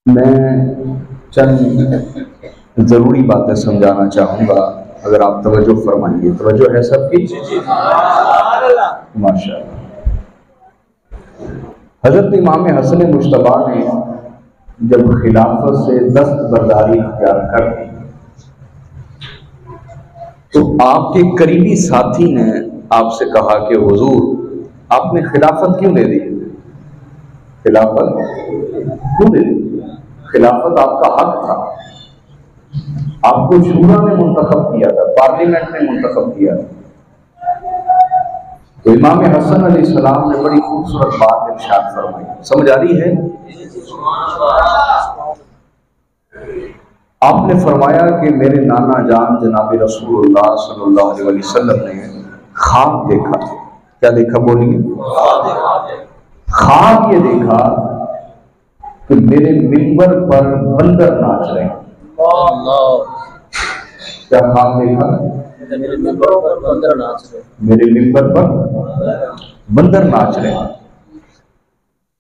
मैं चंद ज़रूरी बातें समझाना चाहूँगा, अगर आप तवज्जो फरमाएंगे। तवज्जो है सबकी? माशाअल्लाह। हज़रत इमाम हसन मुश्तबा ने जब खिलाफत से दस्तबरदारी इख्तियार कर दी तो आपके करीबी साथी ने आपसे कहा कि हुजूर आपने खिलाफत क्यों दे दी? खिलाफत क्यों दे दी? खिलाफत आपका हक था, आपको शूरा ने मुंतखब किया था, पार्लियामेंट ने मुंतखब किया था। तो इमाम हसन अलैहिस्सलाम ने बड़ी खूबसूरत बात इरशाद फरमाई, समझ आ रही है? आपने फरमाया कि मेरे नाना जान जनाब रसूलुल्लाह सल्लल्लाहु अलैहि वसल्लम ने ख्वाब देखा। क्या देखा बोलिए? ख्वाब ये देखा कि मेरे मिंबर पर बंदर नाच रहे हैं। क्या ख्वाब देखा? मेरे मिंबर पर बंदर नाच रहे हैं। मेरे मिंबर पर बंदर नाच रहे हैं।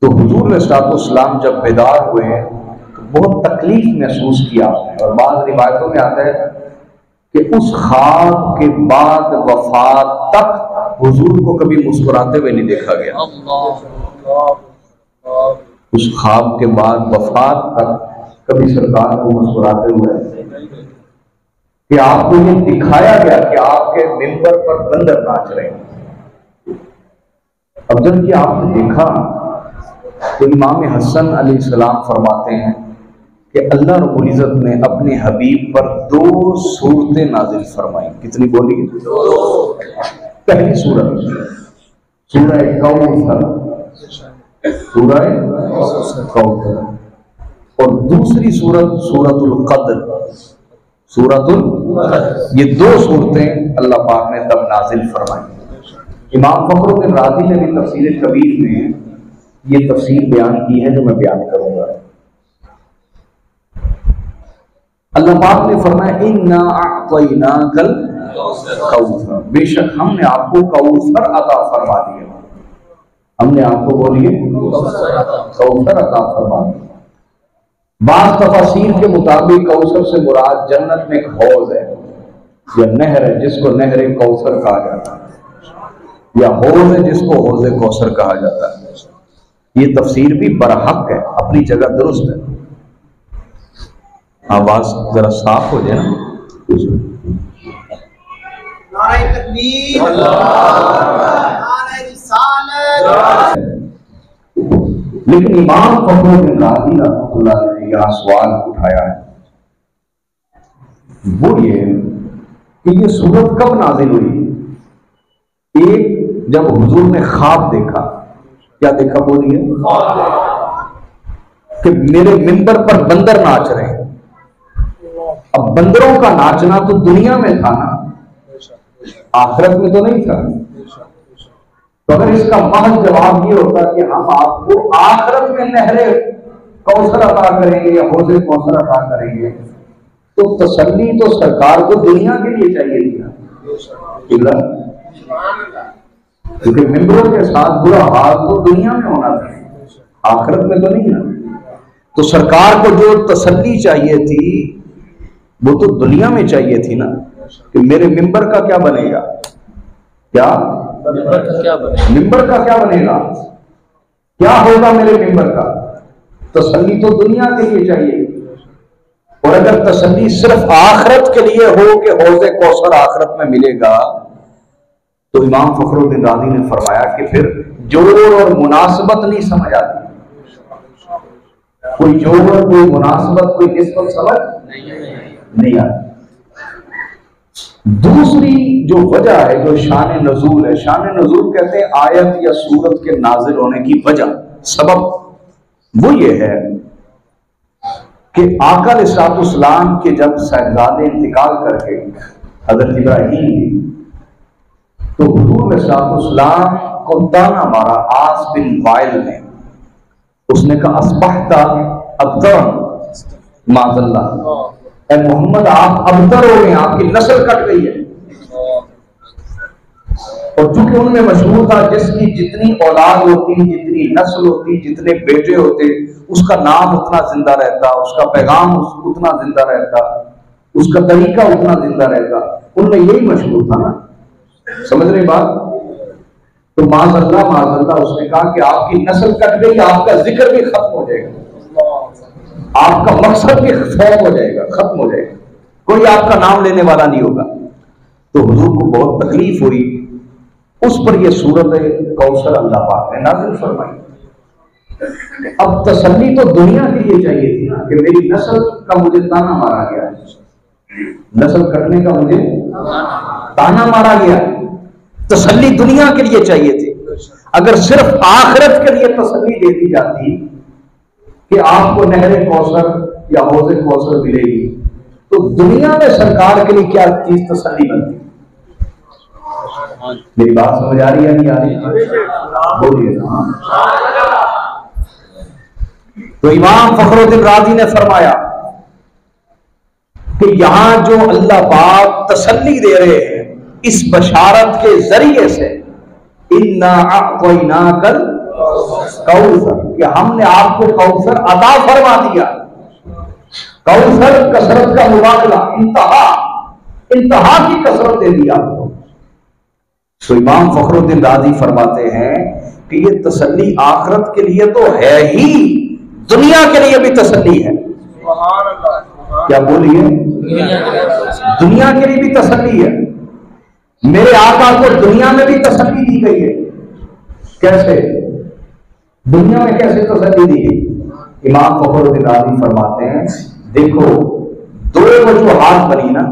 तो हुजूर अलैहिस्सलाम जब बेदार हुए तो बहुत तकलीफ महसूस किया आपने, और बाद रिवायतों में आता है कि उस ख्वाब के बाद वफात तक हुजूर को कभी मुस्कुराते हुए नहीं देखा गया। उस ख्वाब के बाद वफात तक कभी सरकार को मुस्कुराते हुए, कि आपको ये दिखाया गया कि आपके मिंबर पर बंदर नाच रहे हैं। अब जब ये आपने देखा तो इमाम हसन अलैहिस्सलाम फरमाते हैं कि अल्लाह रब्बुल इज़्ज़त ने अपने हबीब पर 2 सूरतें नाजिल फरमाई। कितनी बोली? पहली सूरत सूरह कौसर, सूरह कौसर, और दूसरी सूरत सूरतुल क़द्र, ये 2 सूरतें अल्लाह पाक ने तब नाजिल फरमाई। इमाम फखरुद्दीन राज़ी ने भी तफसीर कबीर में ये तफसीर बयान की है जो मैं बयान करूंगा। अल्लाह पाक ने फरमाया इन्ना अअतैनाकल कौसर, बेशक हमने आपको कौसर अता फरमा दिया। हमने आपको बोलिए कौसर अता फरमा दिया। बाज़ तफसीर के मुताबिक कौसर से मुराद जन्नत में एक हौज है या नहर है जिसको नहर कौसर कहा जाता है, या हौज है जिसको हौज कौसर कहा जाता है। ये तफसीर भी बरहक है, अपनी जगह दुरुस्त है। आवाज जरा साफ हो जाए ना। लेकिन इमाम फखरुद्दीन राज़ी रहमतुल्लाह ने यहाँ सवाल उठाया है, वो ये कि ये सूरत कब नाजिल हुई? एक, जब हुजूर ने ख्वाब देखा। क्या देखा बोलिए? कि मेरे मिंबर पर बंदर नाच रहे हैं। अब बंदरों का नाचना तो दुनिया में था ना, आखिरत में तो नहीं था। तो अगर इसका महज जवाब ये होता कि हम आपको आखिरत में नहरे कौसर अता करेंगे या हौज़े कौसर अता करेंगे, तो तसल्ली तो सरकार को दुनिया के लिए चाहिए थी, क्योंकि मिंबरों के साथ बुरा हाल तो दुनिया में होना था, आखिरत में तो नहीं ना। तो सरकार को जो तसल्ली चाहिए थी वो तो दुनिया में चाहिए थी ना, कि मेरे मिंबर का क्या बनेगा, क्या मिंबर का क्या बनेगा, क्या होगा मेरे मिंबर का। तसल्ली तो दुनिया के लिए चाहिए, और अगर तसल्ली सिर्फ आखिरत के लिए हो कि हौज़े कौसर आखिरत में मिलेगा, तो इमाम फखरुद्दीन राज़ी ने फरमाया कि फिर जोर और मुनासबत नहीं समझ आती। कोई जोर, कोई मुनासबत, कोई निस्बत समझ नहीं आती। दूसरी जो वजह है, जो शान नज़ूल है, शान नज़ूल कहते हैं आयत या सूरत के नाजिल होने की वजह, सबब, वो ये है कि आका अलैहिस्सलाम के जब साहिबजादे इंतकाल कर गए हज़रत इब्राहीम, तो हुजूर अलैहिस्सलाम को ताना मारा आस बिन वाइल ने। उसने कहा अस्बहता अब्तर माज़ल्लाह, ए मोहम्मद आप अब्तर हो गए, आपकी नस्ल कट गई है। और चूंकि उनमें मशहूर था जिसकी जितनी औलाद होती, जितनी नस्ल होती, जितने बेटे होते, उसका नाम उतना जिंदा रहता, उसका पैगाम उतना जिंदा रहता, उसका तरीका उतना जिंदा रहता। उनमें यही मशहूर था ना, समझ रहे बात? तो माज़अल्लाह उसने कहा कि आपकी नस्ल कट गई, आपका जिक्र भी खत्म हो जाएगा, आपका मकसद भी खत्म हो जाएगा, खत्म हो जाएगा, कोई आपका नाम लेने वाला नहीं होगा। तो हुजूर को बहुत तकलीफ हुई। उस पर यह सूरत कौसर अल्लाह पाक ने नाज़िल फरमाई। अब तसल्ली तो दुनिया के लिए चाहिए थी ना कि मेरी नस्ल का मुझे ताना मारा गया, नस्ल कटने का मुझे ताना मारा गया। तसल्ली दुनिया के लिए चाहिए थी। अगर सिर्फ आखिरत के लिए तसल्ली दे दी जाती कि आपको नहरे कौसर या हौज़े कौसर मिलेगी, तो दुनिया में सरकार के लिए क्या चीज तसल्ली बनती? मेरी बात समझ आ रही है नहीं आ रही? बोलिए ना। तो इमाम फखरुद्दीन राजी ने फरमाया कि यहां जो अल्लाह पाक तसल्ली दे रहे हैं इस बशारत के जरिए से, इन्ना अअतैनाकल कौसर, कि हमने आपको कौसर अता फरमा दिया। कौसर कसरत का मुबादला, इंतहा की कसरत दे दी आपको। तो इमाम फखरुद्दीन राजी फरमाते हैं कि ये तसल्ली आखिरत के लिए तो है ही, दुनिया के लिए भी तसल्ली है। क्या बोलिए? दुनिया के लिए भी तसल्ली है। मेरे आका को दुनिया में भी तसल्ली दी गई है। कैसे? दुनिया में कैसे तसल्ली दी गई? इमाम फखरुद्दीन राजी फरमाते हैं, देखो दो वजूहात बनी ना।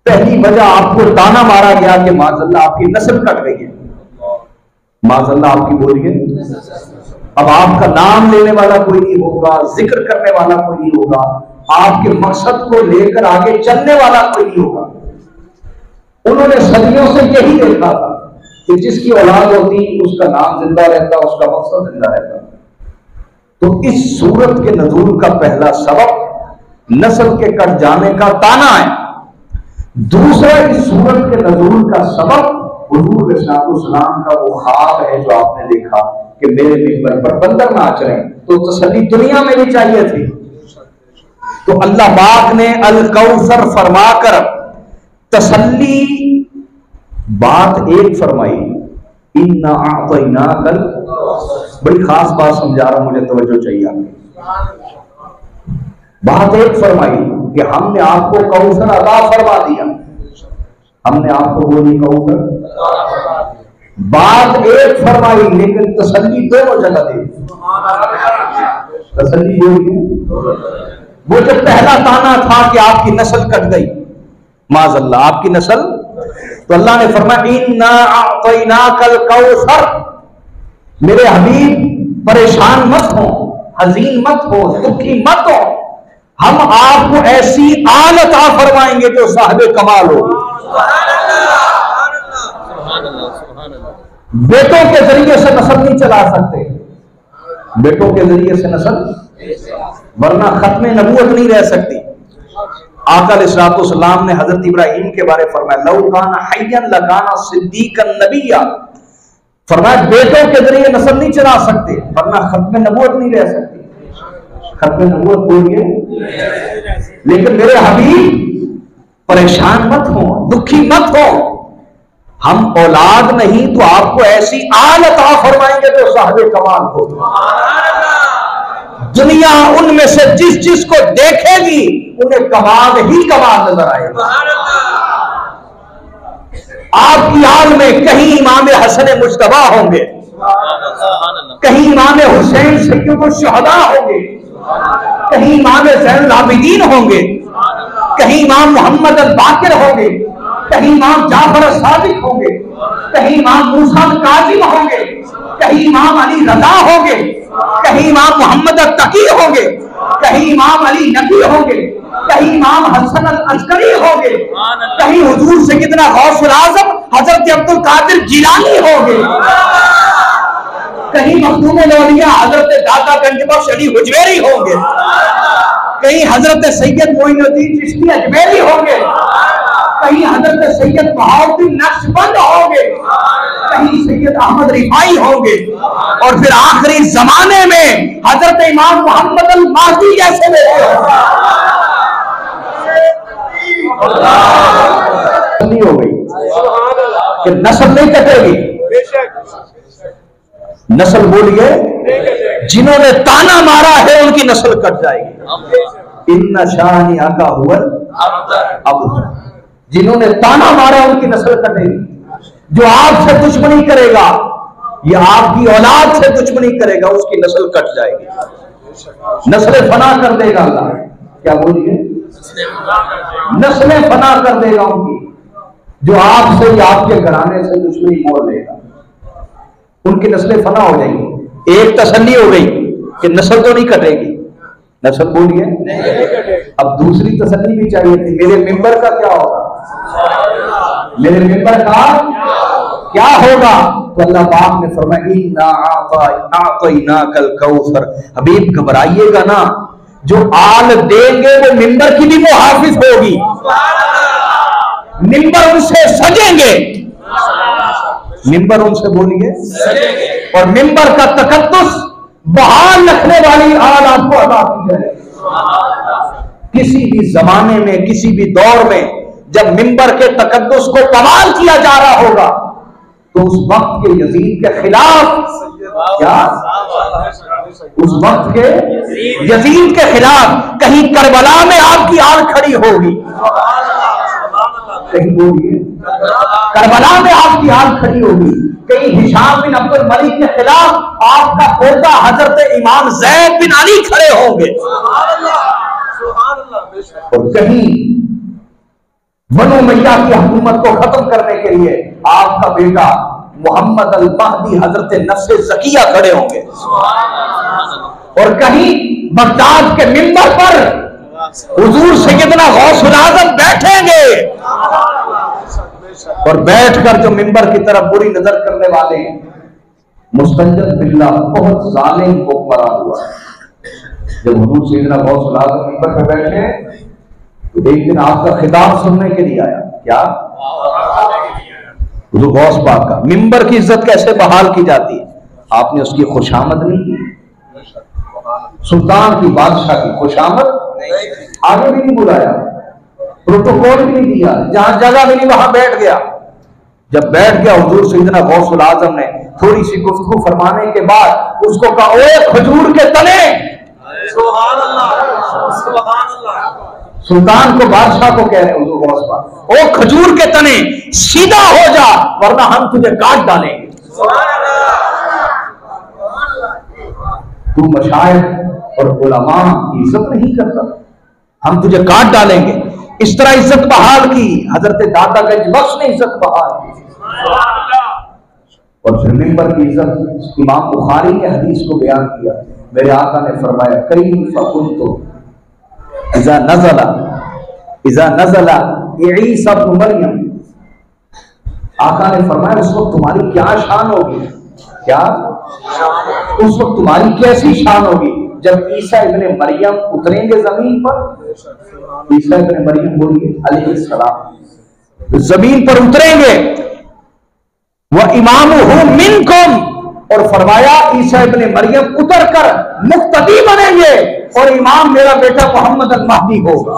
पहली वजह आपको ताना मारा गया कि माज़अल्लाह आपकी नस्ल कट गई है, माज़अल्लाह आपकी बोलिए, अब आपका नाम लेने वाला कोई नहीं होगा, जिक्र करने वाला कोई नहीं होगा, आपके मकसद को लेकर आगे चलने वाला कोई नहीं होगा। उन्होंने सदियों से यही देखा था कि जिसकी औलाद होती उसका नाम जिंदा रहता, उसका मकसद जिंदा रहता। तो इस सूरत के नज़ूल का पहला सबब नस्ल के कट जाने का ताना है। दूसरा, इस सूरत के नज़ूल का सबब हुजूर अलैहिस्सलाम का वो ख्वाब है जो आपने देखा कि मेरे मिंबर पर बंदर नाच रहे हैं। तो तसल्ली दुनिया में भी चाहिए थी। तो अल्लाह पाक ने अल कौसर फरमाकर तसल्ली बात एक फरमाई, इन्ना अअतैनाकल, बड़ी खास बात समझा रहा हूं, मुझे तवज्जो चाहिए आपकी। बात एक फरमाई कि हमने आपको कौसर अता फरमा दिया, हमने आपको बोली कौसर। बात एक फरमाई लेकिन तसल्ली दोनों जगह दी। तसल्ली वो जो पहला ताना था कि आपकी नस्ल कट गई, माज़अल्लाह आपकी नस्ल, तो अल्लाह ने फरमाया इन्ना अअतैनाकल कौसर, मेरे हबीब परेशान मत हो, हज़ीन मत हो, दुखी मत हो, हम आपको ऐसी आल अता फरमाएंगे जो साहिब कमाल हो। बेटों के जरिए से नस्ल नहीं चला सकते, बेटों के जरिए से नस्ल, वरना खत्म नबूवत नहीं रह सकती। आका अलैहिस्सलाम ने हजरत इब्राहीम के बारे में फरमाया, लौ काना हय्यन लकाना सिद्दीकन नबिय्या, फरमाया बेटों के जरिए नस्ल नहीं चला सकते, वरना खत्म नबूवत नहीं रह सकती। खत्म नबूवत बोलिए। लेकिन मेरे हबीब परेशान मत हो, दुखी मत हो, हम औलाद नहीं तो आपको ऐसी आल अता फरमाएंगे जो साहिब कमाल हो। दुनिया उनमें से जिस जिस को देखेगी उन्हें कमाल ही कमाल नजर आएगा। आपकी आल में कहीं इमाम हसन मुज्तबा होंगे, कहीं इमाम हुसैन सैय्यदुल शुहदा होंगे, कहीं इमाम ज़ैनुल आबिदीन होंगे, कहीं इमाम मोहम्मद अल बाकिर होंगे, कहीं इमाम जाफर सादिक होंगे, कहीं इमाम मूसा काजिम होंगे, कहीं इमाम अली रजा होंगे, कहीं इमाम मोहम्मद अल तकी होंगे, कहीं इमाम अली नबी होंगे, कहीं इमाम हसन अल अस्करी होंगे, कहीं हुजूर सैयदना गौसुल आज़म हजरत अब्दुल कादिर जिलानी होंगे, कहीं मखदूम औलिया हजरत दाता गंजबख्श अली हुजवेरी होंगे, कहीं हजरत सैयद मोइनुद्दीन चिश्ती अजमेरी होंगे, कहीं हजरत सैयद बहाउद्दीन नक्शबंद होंगे, कहीं सैयद अहमद रिफाई होंगे, और फिर आखिरी जमाने में हजरत इमाम मोहम्मद अल महदी जैसे बेटे हो गई कि नस्ल नहीं कटेगी। नस्ल बोलिए, जिन्होंने ताना मारा है उनकी नस्ल कट जाएगी। इन्ना शानी आका हुआ अब, जिन्होंने ताना मारा उनकी नस्ल कटेगी। जो आपसे दुश्मनी करेगा या आपकी औलाद से दुश्मनी करेगा उसकी नस्ल कट जाएगी, नस्लें फना कर देगा अल्लाह। क्या बोलिए? नस्लें फना कर देगा उनकी। जो आपसे या आपके घराने से दुश्मनी मोल लेगा उनकी नस्लें फना हो जाएंगी। एक तसल्ली हो गई कि नस्ल तो नहीं कटेगी, नस्ल बोलिए। अब दूसरी तसल्ली भी चाहिए थी, मेरे मिंबर का क्या होगा? मेरे मिंबर का क्या होगा? तो अल्लाह पाक ने फरमाया इन्ना आतैनाकल कौसर, हबीब घबराइएगा ना, जो आल देंगे वो मिंबर की भी मुहाफिज होगी, मिंबर उनसे सजेंगे, मिंबर उनसे बोलिए सजेंगे, और मिंबर का तकद्दुस बहाल रखने वाली आल आपको अता की जाए। किसी भी जमाने में, किसी भी दौर में जब मिंबर के तकद्दुस को कमाल किया जा रहा होगा तो उस वक्त के यजीद के खिलाफ, क्या उस वक्त के यजीद के खिलाफ कहीं करबला में आपकी आल खड़ी होगी, कहीं बोलिए करबला में आपकी आल खड़ी होगी, कहीं हिशाम बिन अब्दुल मलिक के खिलाफ आपका पोता हजरत इमाम ज़ैद बिन अली खड़े होंगे, और कहीं बनु उमय्या की हुकूमत को खत्म करने के लिए आपका बेटा मोहम्मद अल महदी हजरत नफ्से ज़किया खड़े होंगे, और कहीं बगदाद के मिंबर पर हुजूर सैयदना गौसुल आज़म बैठेंगे, और बैठकर जो मिंबर की तरफ बुरी नजर करने वाले मुस्तंजद बिल्लाह बहुत जालिम हुक्मरान हुआ। जब हुजूर सैयदना गौसुल आज़म मिंबर पर बैठे तो एक दिन आपका खिताब सुनने के लिए आया, क्या हुजूर गौस पाक का मिंबर की इज्जत कैसे बहाल की जाती है, आपने उसकी खुशामद नहीं की, सुल्तान की बादशाह की खुशामद आगे भी नहीं बुलाया, प्रोटोकॉल भी नहीं दिया, जहां जगह भी नहीं वहां बैठ गया। जब बैठ गया हुजूर सैयदना गौसुल आज़म ने थोड़ी सी गुफ्तगू फरमाने के बाद उसको कहा, ओए खजूर के तने, सुभान अल्लाह, सुभान अल्लाह। सुल्तान को, बादशाह को कह रहे हुजूर गौस पाक, ओ खजूर के तने सीधा हो जा वरना हम तुझे काट डालेंगे। तू मशाइख और उलमा की इज्जत नहीं करता, हम तुझे काट डालेंगे। इस तरह इज्जत बहाल की, हजरत दातागंज बख्श ने इज्जत बहाल की। और फिर मिंबर की इज्जत इमाम बुखारी ने हदीस को बयान किया, मेरे आका ने फरमाया कैफ़ कुन्तु इज़ा नज़ला ईसा इब्न मरियम, आका ने फरमाया उस वक्त तुम्हारी क्या शान होगी, क्या उस वक्त तुम्हारी कैसी शान होगी जब ईसा इब्न मरियम उतरेंगे जमीन पर। ईसा इब्न मरियम बोलिए अलैहिस्सलाम जमीन पर उतरेंगे, वह इमामुहु मिनकुम, और फरमाया ईसा इब्न मरियम उतर कर मुक्तदी बनेंगे और इमाम मेरा बेटा मोहम्मद अल महदी होगा।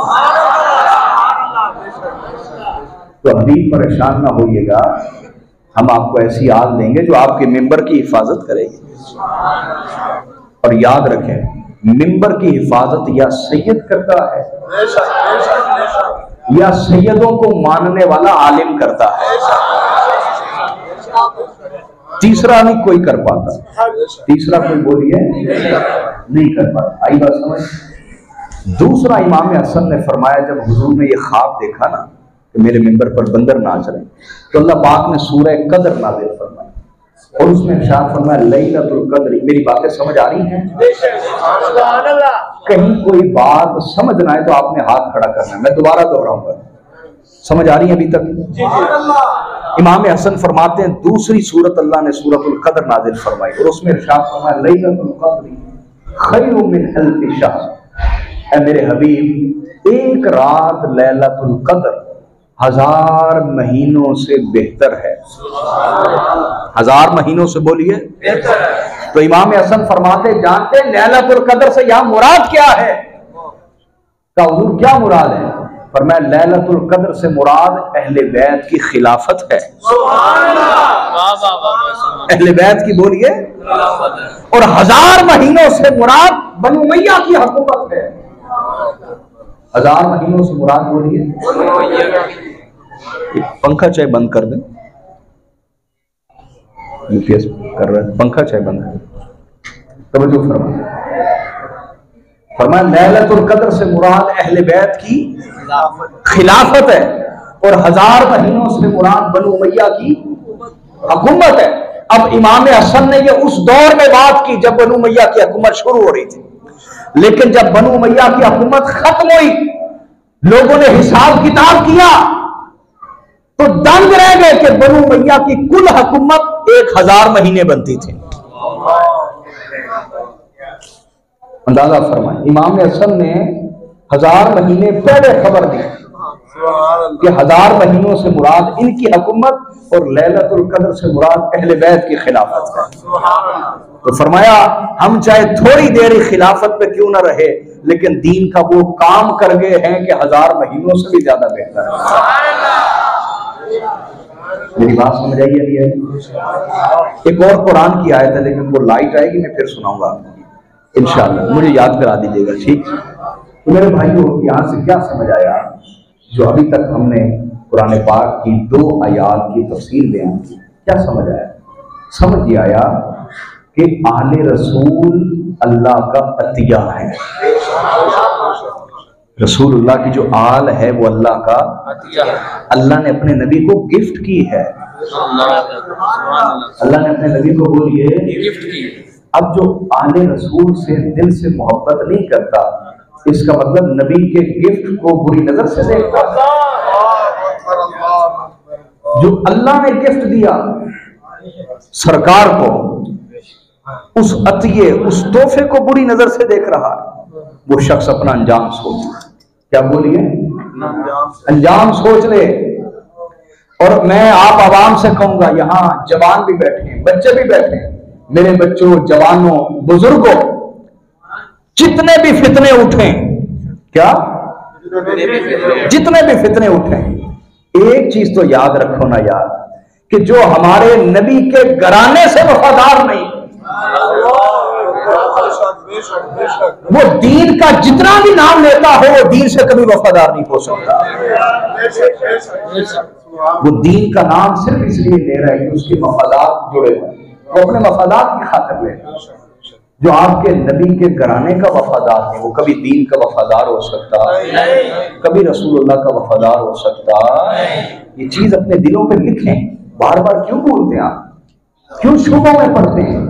तो हबीब परेशान ना होइएगा, हम आपको ऐसी आल देंगे जो आपके मिंबर की हिफाजत करेगी। और याद रखें, मिंबर की हिफाजत या सैयद करता है या सैयदों को मानने वाला आलिम करता है, तीसरा नहीं कोई कर पाता, तीसरा कोई बोलिए नहीं कर पाता। आई बात समझ। दूसरा इमाम हसन ने फरमाया, जब हुजूर ने ये ख्वाब देखा ना कि मेरे मिंबर पर बंदर नाच रहे, तो अल्लाह पाक ने सूरह कदर नाज़िल फरमाया और उसमें इरशाद फरमाया लैलतुल कद्र। मेरी बातें समझ आ रही हैं? कहीं कोई बात समझ ना आए तो आपने हाथ खड़ा करना है, मैं दोबारा दोहराऊंगा। समझ आ रही है अभी तक? इमाम हसन फरमाते हैं दूसरी सूरत अल्लाह ने सूरतुल कद्र नाजिल फरमाई और उसमें इरशाद फरमाया लैलतुल कद्र खैरुम मिन अल्फ शहर। ऐ मेरे हबीब, एक रात लैलतुल कद्र 1000 महीनों से बेहतर है। 1000 महीनों से बोलिए बेहतर है। तो इमाम हसन फरमाते, जानते लैलतुल कद्र से यहां मुराद क्या है? का हुजूर क्या मुराद है? फरमाया लैलतुल कद्र से मुराद अहले बैत की खिलाफत है। अहले बैत की बोलिए, और 1000 महीनों से मुराद बनु उमय्या की हुकूमत है। 1000 महीनों से मुराद बोलिए, पंखा चाहे बंद कर दें, यूपीएस कर रहा है, पंखा चाहे बंद कर। तवज्जो फरमाया लैलतुल कद्र से मुराद अहले बैत की खिलाफत है, और 1000 महीनों से मुराद बनु उमय्या की हुकूमत है। अब इमाम हसन ने ये उस दौर में बात की जब बनु उमय्या की हुकूमत शुरू हो रही थी, लेकिन जब बनु उमय्या की हुकूमत खत्म हुई, लोगों ने हिसाब किताब किया तो दंग रह गए कि बनु उमय्या की कुल हुकूमत 1000 महीने बनती थी। अंदाजा फरमाए, इमाम हसन ने 1000 महीने पहले खबर दी कि 1000 महीनों से मुराद इनकी हुकूमत और लैलतुल कद्र से मुराद अहले बैत की खिलाफत है। तो फरमाया हम चाहे थोड़ी देर खिलाफत पे क्यों ना रहे, लेकिन दीन का वो काम कर गए हैं कि 1000 महीनों से भी ज्यादा बेहतर है। मेरी बात समझ आई है? एक और कुरान की आयत है, लेकिन वो लाइट आएगी मैं फिर सुनाऊंगा इंशाअल्लाह, मुझे याद करा दीजिएगा, ठीक? तो मेरे भाइयों, यहां से क्या समझ आया? जो अभी तक हमने कुरान पाक की 2 आयात की तफसीर बयान की, क्या समझ आया? समझ ये आया कि आले रसूल अल्लाह का अतिया है। रसूलुल्लाह की जो आल है वो अल्लाह का अतिया है। अल्लाह ने अपने नबी को गिफ्ट की है। अल्लाह ने अपने नबी को बोलिए गिफ्ट की। अब जो आले रसूल से दिल से मोहब्बत नहीं करता, इसका मतलब नबी के गिफ्ट को बुरी नजर से देखता है। जो अल्लाह ने गिफ्ट दिया सरकार को, उस अतिये, उस तोहफे को बुरी नजर से देख रहा है, वो शख्स अपना अंजाम सोच, क्या बोलिए, अंजाम सोच ले। और मैं आप आवाम से कहूंगा, यहां जवान भी बैठे, बच्चे भी बैठे, मेरे बच्चों, जवानों, बुजुर्गों, जितने भी फितने उठे, क्या जितने भी फितने उठे, एक चीज तो याद रखो ना यार, कि जो हमारे नबी के घराने से वफादार नहीं, वो दीन का जितना भी नाम लेता हो, वो दीन से कभी वफादार नहीं हो सकता। वो दीन का नाम सिर्फ इसलिए ले रहा है कि उसके मफादात जुड़े हुए, वो अपने मफादात की खातिर ले रहा है। जो आपके नबी के घराने का वफादार है, वो कभी दीन का वफादार हो सकता, कभी रसूलुल्लाह का वफादार हो सकता। ये चीज अपने दिलों पे लिखें। बार बार क्यों बोलते हैं आप? क्यों शुभों में पढ़ते हैं?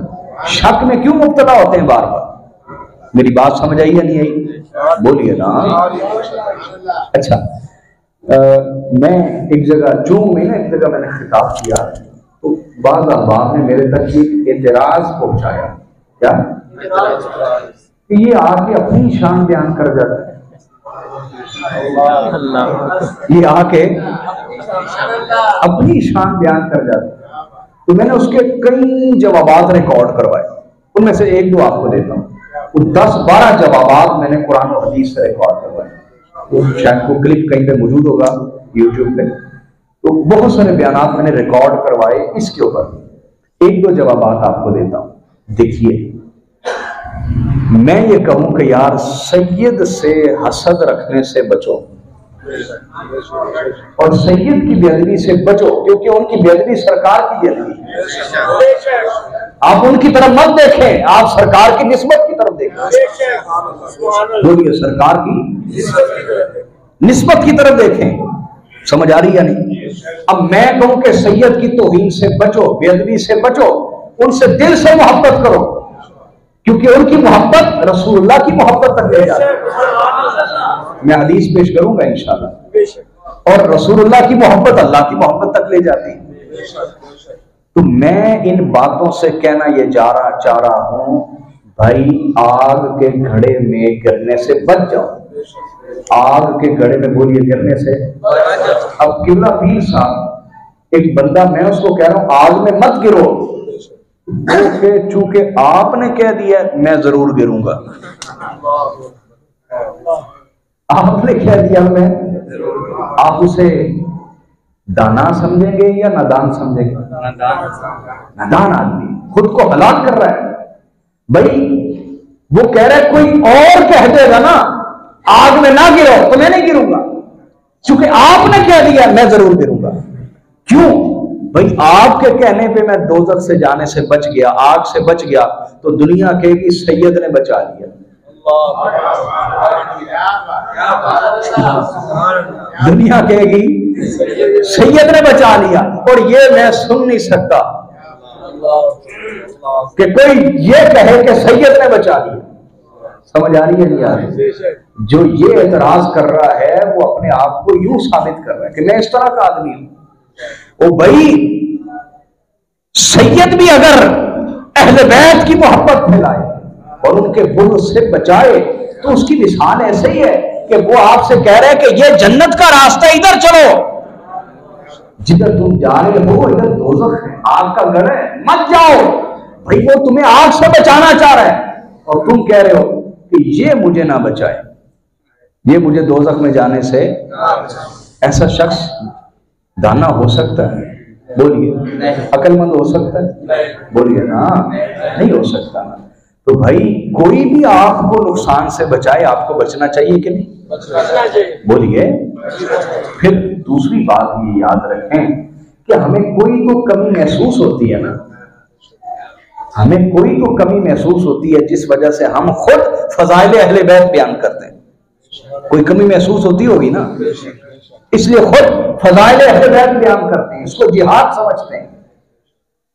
शक में क्यों मुब्तला होते हैं बार बार? मेरी बात समझ आई या नहीं आई? बोलिए ना। अच्छा, मैं एक जगह जूम में ना, एक जगह मैंने खिताब किया, तो बाज़ अहबाब ने मेरे तक एक एतराज पहुंचाया। क्या? कि ये आके अपनी शान बयान कर जाता है, ये आके अपनी शान बयान कर जाता है। तो मैंने उसके कई जवाबात रिकॉर्ड करवाए, उनमें से 1-2 आपको देता हूँ। वो 10-12 जवाबात मैंने कुरान और हदीस से रिकॉर्ड करवाए, तो शायद वो क्लिप कहीं पे मौजूद होगा यूट्यूब पे। तो बहुत सारे बयानात मैंने रिकॉर्ड करवाए इसके ऊपर। 1-2 जवाबात आपको देता हूँ, देखिए। मैं ये कहूं कि यार सैयद से हसद रखने से बचो, और सैयद की बेअदबी से बचो, क्योंकि उनकी बेअदबी सरकार की बेअदबी है। आप उनकी तरफ मत देखें, आप सरकार की निस्बत की तरफ देखें। बोलिए, सरकार की निस्बत की तरफ देखें। समझ आ रही या नहीं? अब मैं कहूं कि सैयद की तौहीन से बचो, बेअदबी से बचो, उनसे दिल से मोहब्बत करो, क्योंकि उनकी मोहब्बत रसूलुल्लाह की मोहब्बत तक ले जाती है। मैं हदीस पेश करूंगा इंशाअल्लाह, और रसूलुल्लाह की मोहब्बत अल्लाह की मोहब्बत तक ले जाती है। तो मैं इन बातों से कहना ये चाह रहा हूं, भाई आग के घड़े में गिरने से बच जाओ। आग के गड़े में बोलिए गिरने से। अब किबला पीर साहब, एक बंदा, मैं उसको कह रहा हूं आग में मत गिरो, ओके चूंकि आपने कह दिया मैं जरूर गिरूंगा। आपने कह दिया मैं, आप उसे दाना समझेंगे या नादान समझेंगे? नादान आदमी खुद को हलाक कर रहा है। भाई वो कह रहा है कोई और कह देगा ना आग में ना गिरो तो मैं नहीं गिरूंगा, क्योंकि आपने कह दिया मैं जरूर गिरूंगा। क्यों भाई? आपके कहने पे मैं दोजख से जाने से बच गया, आग से बच गया, तो दुनिया कहेगी सैयद ने बचा लिया। दुनिया कहेगी सैयद ने बचा लिया। और ये मैं सुन नहीं सकता कि कोई ये कहे कि सैयद ने बचा लिया। समझ आ रही है नहीं आ रही? जो ये एतराज कर रहा है वो अपने आप को यूं साबित कर रहा है कि मैं इस तरह का आदमी हूं। ओ भाई, सैयद भी अगर अहले बैत की मोहब्बत फैलाए और उनके बुग़्ज़ से बचाए तो उसकी मिसाल ऐसे ही है कि वो आपसे कह रहे हैं कि ये जन्नत का रास्ता, इधर चलो, जिधर तुम जा रहे हो इधर दोज़ख है, आग का गढ़ है, मत जाओ। भाई वो तुम्हें आग से बचाना चाह रहा है और तुम कह रहे हो कि ये मुझे ना बचाए, ये मुझे दोज़ख में जाने से। ऐसा शख्स दाना हो सकता है? बोलिए। अक्लमंद हो सकता है? बोलिए ना, नहीं हो सकता ना। तो भाई कोई भी आपको नुकसान से बचाए, आपको बचना चाहिए कि नहीं? बोलिए। फिर दूसरी बात ये याद रखें कि हमें कोई तो कमी महसूस होती है ना, हमें कोई तो कमी महसूस होती है जिस वजह से हम खुद फज़ाइल अहले बैत बयान करते हैं। कोई कमी महसूस होती होगी ना, इसलिए खुद फज़ाइल अहले बैत बयान करते हैं, इसको जिहाद समझते हैं।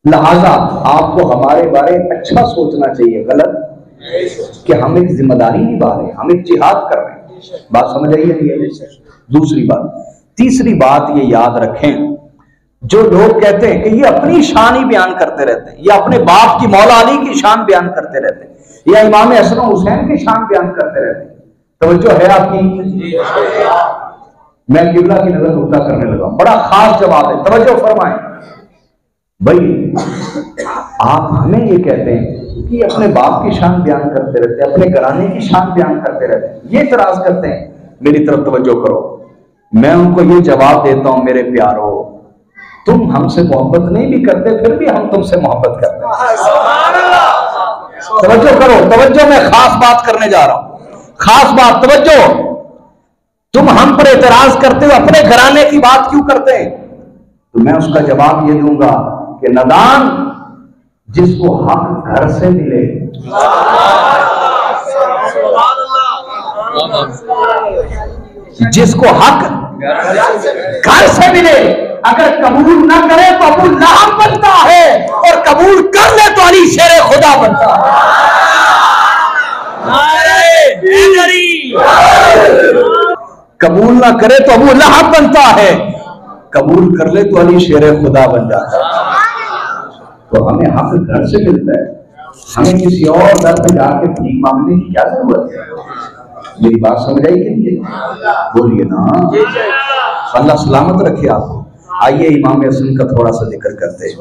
लिहाजा आपको हमारे बारे में अच्छा सोचना चाहिए, गलत कि हम एक जिम्मेदारी निभा रहे हैं, हम एक जिहाद कर रहे हैं। बात समझ आई है? दूसरी बात, तीसरी बात ये याद रखें, जो लोग कहते हैं कि ये अपनी शान ही बयान करते रहते हैं, या अपने बाप की मौला अली की शान बयान करते रहते हैं, या इमाम हसन हुसैन की शान बयान करते रहते हैं, तवज्जो है आपकी? मैं किबला की नजर नुक्ता करने लगा, बड़ा खास जवाब है, तवज्जो फरमाएं। भाई आप हमें ये कहते हैं कि अपने बाप की शान बयान करते रहते हैं, अपने घराने की शान बयान करते रहते हैं, ये इतराज करते हैं। मेरी तरफ तवज्जो करो, मैं उनको ये जवाब देता हूं, मेरे प्यारो, तुम हमसे मोहब्बत नहीं भी करते फिर भी हम तुमसे मोहब्बत करते हैं। तवज्जो करो, तवज्जो, मैं खास बात करने जा रहा हूं, खास बात, तवज्जो। तुम हम पर एतराज करते हो, अपने घराने की बात क्यों करते हैं? तो मैं उसका जवाब ये दूंगा कि नादान जिसको हक घर से मिले, जिसको हक घर से मिले, अगर कबूल ना करे तो अबू लहब बनता है, और कबूल कर ले तो अली शेर खुदा बनता है। कबूल ना करे तो अबू लहब बनता है, कबूल कर ले तो अली शेर खुदा बन जाता है। तो हमें हक घर से मिलता है, हमें किसी और दर पे जाके भीख मांगने की क्या जरूरत है? मेरी बात समझ आई कि नहीं? बोलिए ना। अल्लाह सलामत रखे आपको। आइए इमाम हसन का थोड़ा सा जिक्र करते हैं।